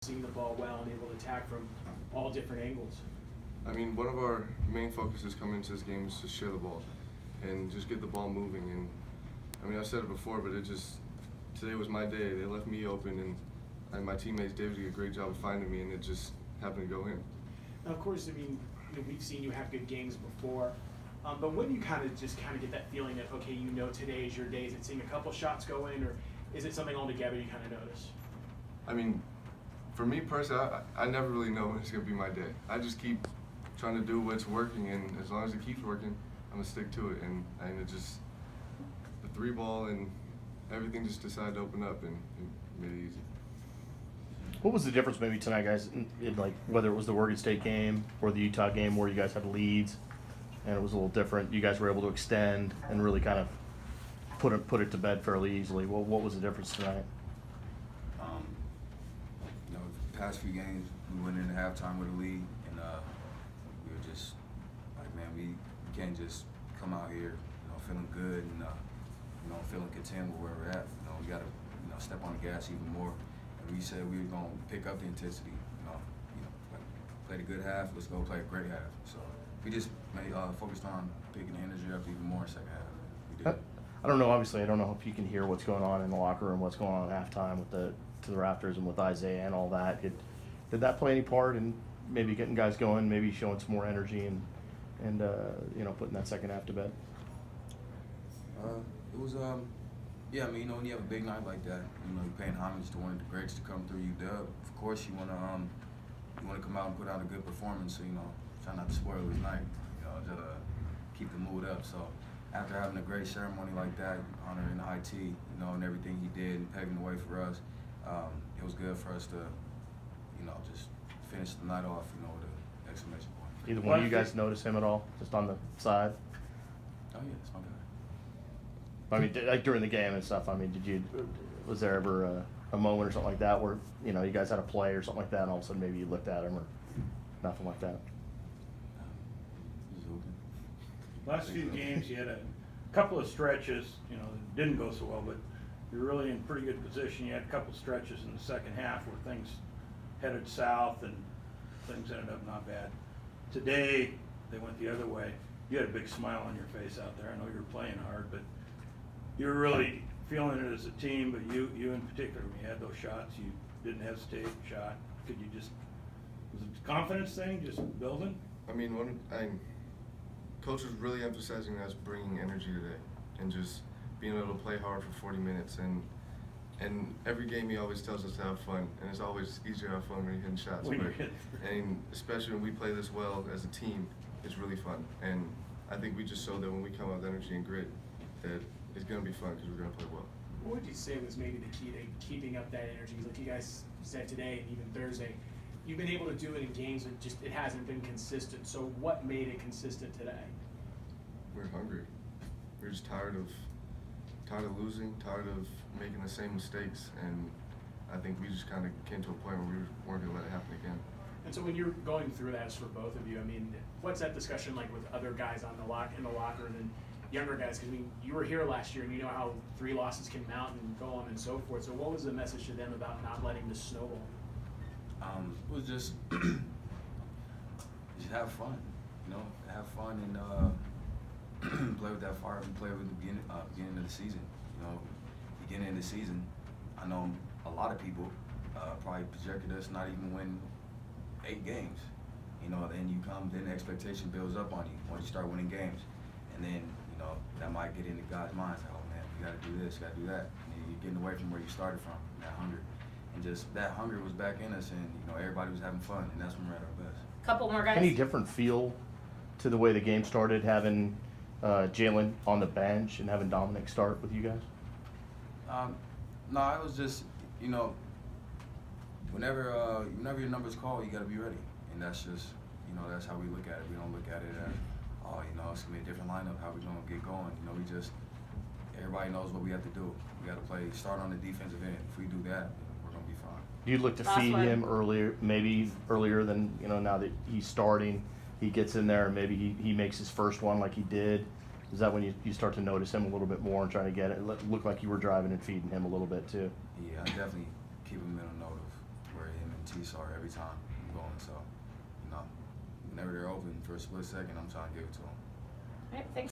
seeing the ball well and able to attack from all different angles. I mean, one of our main focuses coming into this game is to share the ball and just get the ball moving. And I mean, I've said it before, but today was my day. They left me open, and my teammates David did a great job of finding me, and it just happened to go in. Now, of course, I mean, we've seen you have good games before, but when you kind of get that feeling that, okay, you know today is your day, is it seeing a couple shots go in, or is it something altogether you kind of notice? I mean, for me personally, I never really know when it's going to be my day. I just keep trying to do what's working, and as long as it keeps working, I'm going to stick to it. And it just, the 3-ball and everything just decided to open up and made it easy. What was the difference maybe tonight, guys, in like whether it was the Oregon State game or the Utah game where you guys had leads and it was a little different? You guys were able to extend and really kind of put it to bed fairly easily. Well, what was the difference tonight? The past few games, we went into halftime with a lead, and we were just like, man, we can't just come out here, feeling good and feeling content with where we're at. We got to step on the gas even more. And we said we were going to pick up the intensity. Played a good half. Let's go play a great half. So we just focused on picking the energy up even more in the second half. We did. I don't know. Obviously, I don't know if you can hear what's going on in the locker room, what's going on at halftime with the Raptors and with Isaiah and all that. Did that play any part in maybe getting guys going, maybe showing some more energy and putting that second half to bed? It was yeah. I mean, when you have a big night like that, you're paying homage to one of the greats to come through UW. Of course, you wanna come out and put out a good performance. So try not to spoil his night. Just keep the mood up. So after having a great ceremony like that, honoring IT, and everything he did and paving the way for us, it was good for us to, just finish the night off, with an exclamation point. Either one of you guys notice him at all, just on the side? Oh yeah, that's my guy. I mean, like during the game and stuff. I mean, was there ever a moment or something like that where you guys had a play or something like that, and all of a sudden maybe you looked at him or nothing like that? Last few games, you had a couple of stretches, that didn't go so well, but you're really in pretty good position. You had a couple of stretches in the second half where things headed south and things ended up not bad. Today, they went the other way. You had a big smile on your face out there. I know you were playing hard, but you were really feeling it as a team, but you in particular, when you had those shots, you didn't hesitate, shot. Was it a confidence thing, just building? I mean, Coach was really emphasizing us bringing energy today and just being able to play hard for 40 minutes. And every game he always tells us to have fun, and it's always easier to have fun when you're hitting shots. And especially when we play this well as a team, it's really fun. And I think we just showed that when we come out with energy and grit, that it's going to be fun because we're going to play well. What would you say was maybe the key to keeping up that energy? Like you guys said today and even Thursday, you've been able to do it in games that it hasn't been consistent. So what made it consistent today? We're hungry. We're just tired of losing, tired of making the same mistakes, and I think we just kind of came to a point where we weren't going to let it happen again. And so when you're going through that for both of you, I mean, what's that discussion like with other guys in the locker room and younger guys? Because I mean, you were here last year, and you know how 3 losses can mount and go on and so forth. So what was the message to them about not letting this snowball? It was just have fun, have fun and play with that fire we played with the beginning of the season. Beginning of the season, I know a lot of people probably projected us not even win 8 games. Then you come, then the expectation builds up on you once you start winning games, and then that might get into guys' minds. Like, oh man, you got to do this, got to do that. And you're getting away from where you started from, that hunger, and just that hunger was back in us, and everybody was having fun, and that's when we're at our best. Couple more guys. Any different feel to the way the game started, having Jalen on the bench and having Dominic start with you guys? No, it was just, whenever your number's called, you got to be ready. And that's just, that's how we look at it. We don't look at it as, oh, it's going to be a different lineup, how we going to get going. Everybody knows what we have to do. We got to start on the defensive end. If we do that, we're going to be fine. Do you look to feed him earlier than, now that he's starting, he gets in there and maybe he makes his first one like he did? Is that when you start to notice him a little bit more and trying to get it? It looked like you were driving and feeding him a little bit too. Yeah, I definitely keep him in a note of where him and sorry every time I'm going. So, you know, whenever they're open for a split second, I'm trying to give it to them. All right, thanks.